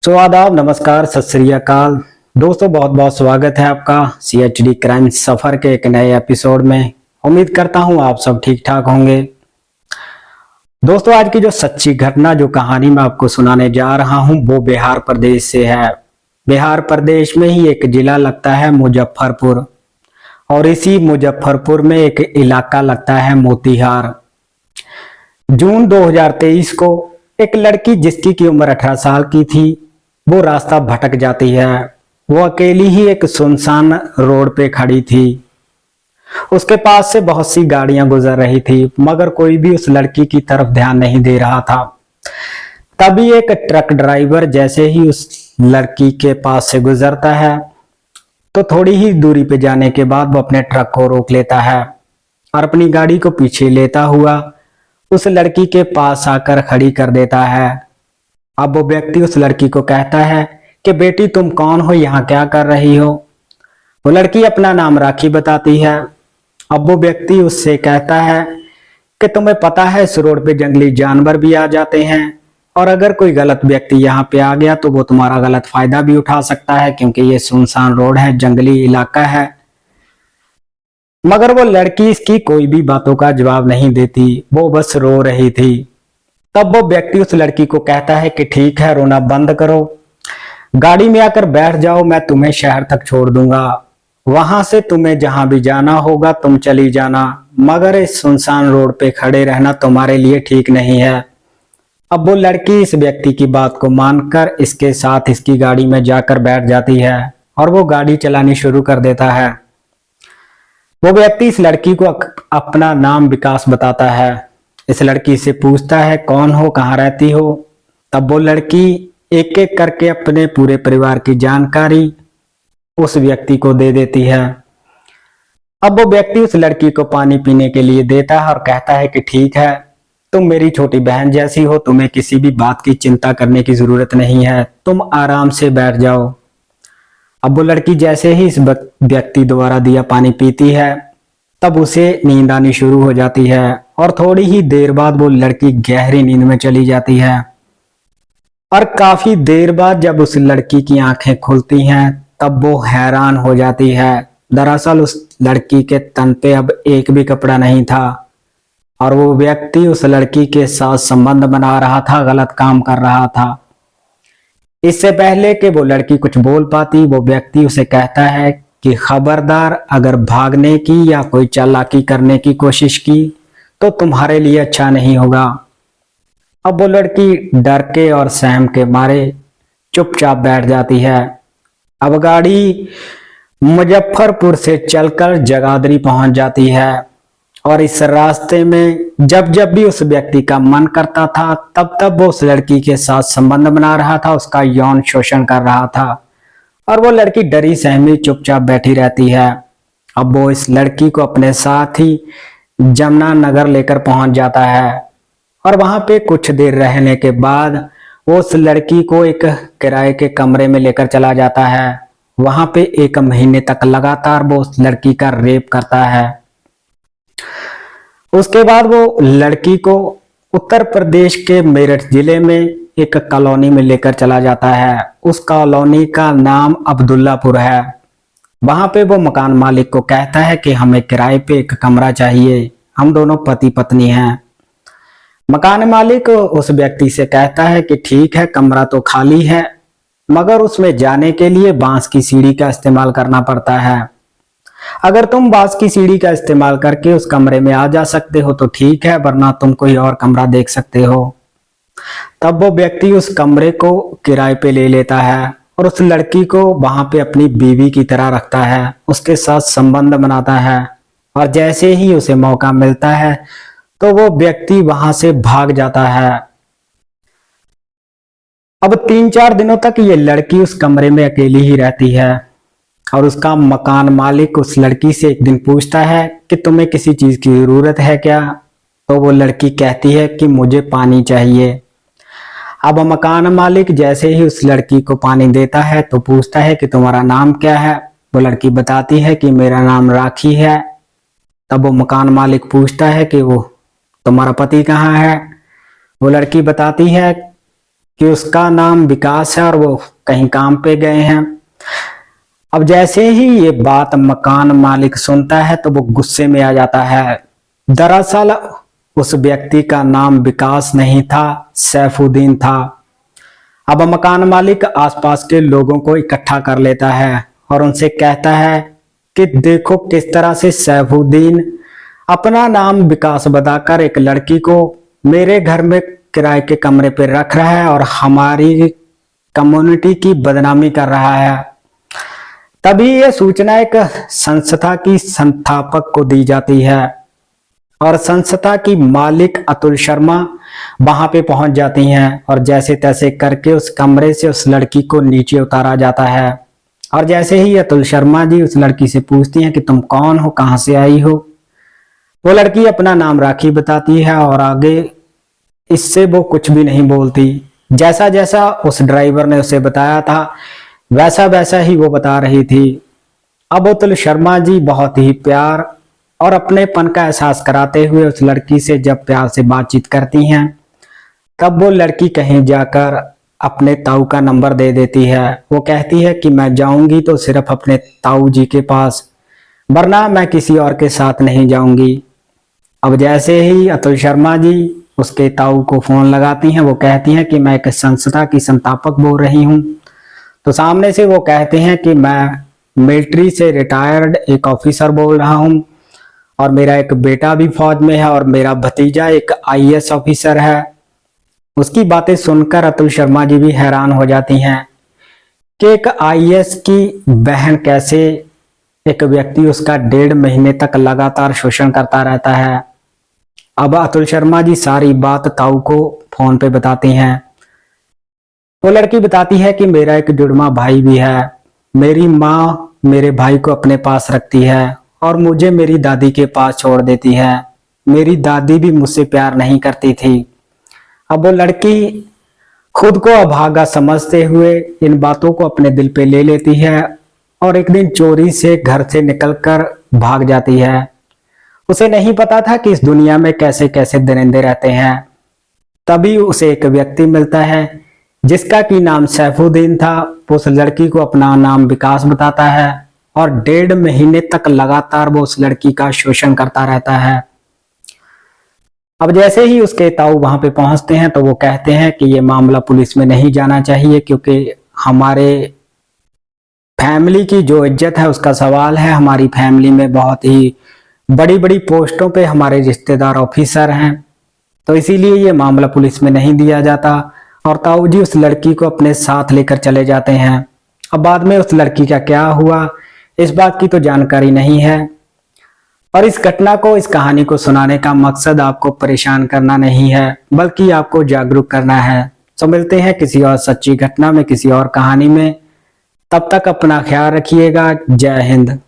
आदाब, नमस्कार, सत श्री अकाल। दोस्तों, बहुत बहुत स्वागत है आपका CHD क्राइम सफर के एक नए एपिसोड में। उम्मीद करता हूं आप सब ठीक ठाक होंगे। दोस्तों, आज की जो सच्ची घटना, जो कहानी मैं आपको सुनाने जा रहा हूं, वो बिहार प्रदेश से है। बिहार प्रदेश में ही एक जिला लगता है मुजफ्फरपुर, और इसी मुजफ्फरपुर में एक इलाका लगता है मोतिहार। जून 2023 को एक लड़की जिसकी की उम्र 18 साल की थी, वो रास्ता भटक जाती है। वो अकेली ही एक सुनसान रोड पे खड़ी थी। उसके पास से बहुत सी गाड़ियां गुजर रही थी, मगर कोई भी उस लड़की की तरफ ध्यान नहीं दे रहा था। तभी एक ट्रक ड्राइवर जैसे ही उस लड़की के पास से गुजरता है, तो थोड़ी ही दूरी पे जाने के बाद वो अपने ट्रक को रोक लेता है और अपनी गाड़ी को पीछे लेता हुआ उस लड़की के पास आकर खड़ी कर देता है। अब वो व्यक्ति उस लड़की को कहता है कि बेटी, तुम कौन हो, यहाँ क्या कर रही हो। वो लड़की अपना नाम राखी बताती है। अब वो व्यक्ति उससे कहता है कि तुम्हें पता है इस रोड पे जंगली जानवर भी आ जाते हैं, और अगर कोई गलत व्यक्ति यहाँ पे आ गया तो वो तुम्हारा गलत फायदा भी उठा सकता है, क्योंकि ये सुनसान रोड है, जंगली इलाका है। मगर वो लड़की इसकी कोई भी बातों का जवाब नहीं देती, वो बस रो रही थी। तब वो व्यक्ति उस लड़की को कहता है कि ठीक है, रोना बंद करो, गाड़ी में आकर बैठ जाओ, मैं तुम्हें शहर तक छोड़ दूंगा। वहां से तुम्हें जहां भी जाना होगा तुम चली जाना, मगर इस सुनसान रोड पे खड़े रहना तुम्हारे लिए ठीक नहीं है। अब वो लड़की इस व्यक्ति की बात को मानकर इसके साथ इसकी गाड़ी में जाकर बैठ जाती है और वो गाड़ी चलानी शुरू कर देता है। वो व्यक्ति इस लड़की को अपना नाम विकास बताता है। इस लड़की से पूछता है, कौन हो, कहाँ रहती हो। तब वो लड़की एक एक करके अपने पूरे परिवार की जानकारी उस व्यक्ति को दे देती है। अब वो व्यक्ति उस लड़की को पानी पीने के लिए देता है और कहता है कि ठीक है, तुम मेरी छोटी बहन जैसी हो, तुम्हें किसी भी बात की चिंता करने की जरूरत नहीं है, तुम आराम से बैठ जाओ। अब वो लड़की जैसे ही इस व्यक्ति द्वारा दिया पानी पीती है, तब उसे नींद आनी शुरू हो जाती है और थोड़ी ही देर बाद वो लड़की गहरी नींद में चली जाती है। और काफी देर बाद जब उस लड़की की आंखें खुलती हैं, तब वो हैरान हो जाती है। दरअसल उस लड़की के तन पे अब एक भी कपड़ा नहीं था, और वो व्यक्ति उस लड़की के साथ संबंध बना रहा था, गलत काम कर रहा था। इससे पहले कि वो लड़की कुछ बोल पाती, वो व्यक्ति उसे कहता है कि खबरदार, अगर भागने की या कोई चालाकी करने की कोशिश की तो तुम्हारे लिए अच्छा नहीं होगा। अब वो लड़की डर के और सहम के मारे चुपचाप बैठ जाती है। अब गाड़ी मुजफ्फरपुर से चलकर जगाधरी पहुंच जाती है, और इस रास्ते में जब जब भी उस व्यक्ति का मन करता था, तब तब वो उस लड़की के साथ संबंध बना रहा था, उसका यौन शोषण कर रहा था, और वो लड़की डरी सहमी चुपचाप बैठी रहती है। अब वो इस लड़की को अपने साथ ही जमुना नगर लेकर पहुंच जाता है, और वहां पे कुछ देर रहने के बाद वो उस लड़की को एक किराए के कमरे में लेकर चला जाता है। वहां पे 1 महीने तक लगातार वो उस लड़की का रेप करता है। उसके बाद वो लड़की को उत्तर प्रदेश के मेरठ जिले में एक कॉलोनी में लेकर चला जाता है। उस कॉलोनी का नाम अब्दुल्लापुर है। वहां पे वो मकान मालिक को कहता है कि हमें किराए पे एक कमरा चाहिए, हम दोनों पति पत्नी हैं। मकान मालिक उस व्यक्ति से कहता है कि ठीक है, कमरा तो खाली है, मगर उसमें जाने के लिए बांस की सीढ़ी का इस्तेमाल करना पड़ता है। अगर तुम बांस की सीढ़ी का इस्तेमाल करके उस कमरे में आ जा सकते हो तो ठीक है, वरना तुम कोई और कमरा देख सकते हो। तब वो व्यक्ति उस कमरे को किराए पे ले लेता है और उस लड़की को वहां पे अपनी बीवी की तरह रखता है, उसके साथ संबंध बनाता है, और जैसे ही उसे मौका मिलता है तो वो व्यक्ति वहां से भाग जाता है। अब 3-4 दिनों तक ये लड़की उस कमरे में अकेली ही रहती है, और उसका मकान मालिक उस लड़की से एक दिन पूछता है कि तुम्हें किसी चीज की जरूरत है क्या। तो वो लड़की कहती है कि मुझे पानी चाहिए। अब मकान मालिक जैसे ही उस लड़की को पानी देता है तो पूछता है कि तुम्हारा नाम क्या है। वो लड़की बताती है कि मेरा नाम राखी है। तब वो मकान मालिक पूछता है कि वो तुम्हारा पति कहाँ है। वो लड़की बताती है कि उसका नाम विकास है और वो कहीं काम पे गए हैं। अब जैसे ही ये बात मकान मालिक सुनता है तो वो गुस्से में आ जाता है। दरअसल उस व्यक्ति का नाम विकास नहीं था, सैफुद्दीन था। अब मकान मालिक आसपास के लोगों को इकट्ठा कर लेता है और उनसे कहता है कि देखो किस तरह से सैफुद्दीन अपना नाम विकास बताकर एक लड़की को मेरे घर में किराए के कमरे पर रख रहा है और हमारी कम्युनिटी की बदनामी कर रहा है। तभी यह सूचना एक संस्था की संस्थापक को दी जाती है और संस्था की मालिक अतुल शर्मा वहां पे पहुंच जाती हैं और जैसे तैसे करके उस कमरे से उस लड़की को नीचे उतारा जाता है। और जैसे ही अतुल शर्मा जी उस लड़की से पूछती हैं कि तुम कौन हो, कहां से आई हो, वो लड़की अपना नाम राखी बताती है और आगे इससे वो कुछ भी नहीं बोलती। जैसा जैसा उस ड्राइवर ने उसे बताया था वैसा वैसा ही वो बता रही थी। अब अतुल शर्मा जी बहुत ही प्यार और अपनेपन का एहसास कराते हुए उस लड़की से जब प्यार से बातचीत करती हैं तब वो लड़की कहीं जाकर अपने ताऊ का नंबर दे देती है। वो कहती है कि मैं जाऊंगी तो सिर्फ अपने ताऊ जी के पास, वरना मैं किसी और के साथ नहीं जाऊंगी। अब जैसे ही अतुल शर्मा जी उसके ताऊ को फोन लगाती हैं वो कहती हैं कि मैं एक संस्था की संस्थापक बोल रही हूँ। तो सामने से वो कहते हैं कि मैं मिलिट्री से रिटायर्ड एक ऑफिसर बोल रहा हूँ और मेरा एक बेटा भी फौज में है और मेरा भतीजा एक आईएएस ऑफिसर है। उसकी बातें सुनकर अतुल शर्मा जी भी हैरान हो जाती हैं कि एक आईएएस की बहन कैसे एक व्यक्ति उसका 1.5 महीने तक लगातार शोषण करता रहता है। अब अतुल शर्मा जी सारी बात ताऊ को फोन पे बताती हैं। वो लड़की बताती है कि मेरा एक जुड़वा भाई भी है, मेरी माँ मेरे भाई को अपने पास रखती है और मुझे मेरी दादी के पास छोड़ देती है। मेरी दादी भी मुझसे प्यार नहीं करती थी। अब वो लड़की खुद को अभागा समझते हुए इन बातों को अपने दिल पे ले लेती है और एक दिन चोरी से घर से निकलकर भाग जाती है। उसे नहीं पता था कि इस दुनिया में कैसे कैसे दरिंदे रहते हैं। तभी उसे एक व्यक्ति मिलता है जिसका की नाम सैफुद्दीन था। उस लड़की को अपना नाम विकास बताता है और 1.5 महीने तक लगातार वो उस लड़की का शोषण करता रहता है। अब जैसे ही उसके ताऊ वहां पे पहुंचते हैं तो वो कहते हैं कि ये मामला पुलिस में नहीं जाना चाहिए क्योंकि हमारे फैमिली की जो इज्जत है उसका सवाल है। हमारी फैमिली में बहुत ही बड़ी बड़ी पोस्टों पे हमारे रिश्तेदार ऑफिसर हैं, तो इसीलिए ये मामला पुलिस में नहीं दिया जाता। और ताऊ जी उस लड़की को अपने साथ लेकर चले जाते हैं। अब बाद में उस लड़की का क्या हुआ इस बात की तो जानकारी नहीं है और इस घटना को, इस कहानी को सुनाने का मकसद आपको परेशान करना नहीं है बल्कि आपको जागरूक करना है। तो मिलते हैं किसी और सच्ची घटना में, किसी और कहानी में। तब तक अपना ख्याल रखिएगा। जय हिंद।